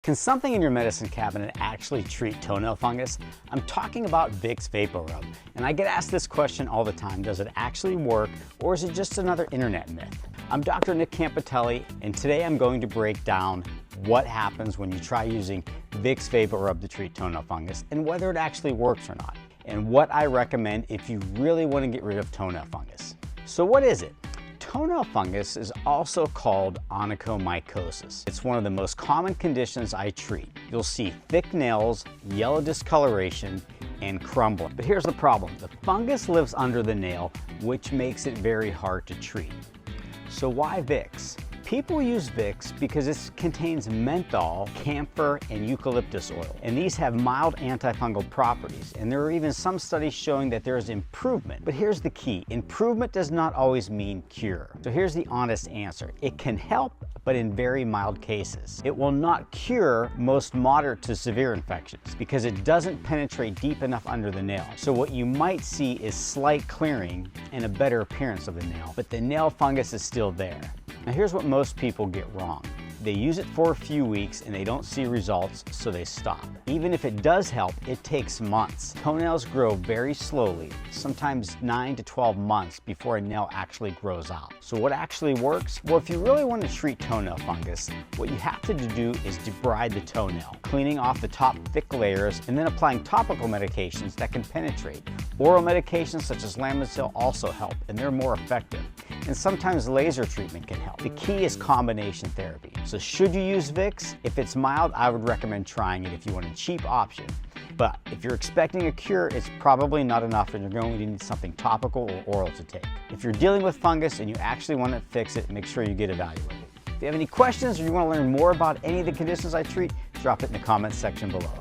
Can something in your medicine cabinet actually treat toenail fungus? I'm talking about Vicks VapoRub, and I get asked this question all the time. Does it actually work, or is it just another internet myth? I'm Dr. Nick Campitelli, and today I'm going to break down what happens when you try using Vicks VapoRub to treat toenail fungus, and whether it actually works or not, and what I recommend if you really want to get rid of toenail fungus. So what is it? Toenail fungus is also called onychomycosis. It's one of the most common conditions I treat. You'll see thick nails, yellow discoloration, and crumbling. But here's the problem. The fungus lives under the nail, which makes it very hard to treat. So why Vicks? People use Vicks because it contains menthol, camphor, and eucalyptus oil. And these have mild antifungal properties. And there are even some studies showing that there is improvement. But here's the key. Improvement does not always mean cure. So here's the honest answer. It can help, but in very mild cases. It will not cure most moderate to severe infections because it doesn't penetrate deep enough under the nail. So what you might see is slight clearing and a better appearance of the nail, but the nail fungus is still there. Now here's what most people get wrong. They use it for a few weeks and they don't see results, so they stop. Even if it does help, it takes months. Toenails grow very slowly, sometimes 9 to 12 months before a nail actually grows out. So what actually works? Well, if you really want to treat toenail fungus, what you have to do is debride the toenail, cleaning off the top thick layers and then applying topical medications that can penetrate. Oral medications such as Lamisil also help, and they're more effective. And sometimes laser treatment can help. The key is combination therapy. So should you use Vicks? If it's mild, I would recommend trying it if you want a cheap option. But if you're expecting a cure, it's probably not enough and you're going to need something topical or oral to take. If you're dealing with fungus and you actually want to fix it, make sure you get evaluated. If you have any questions or you want to learn more about any of the conditions I treat, drop it in the comments section below.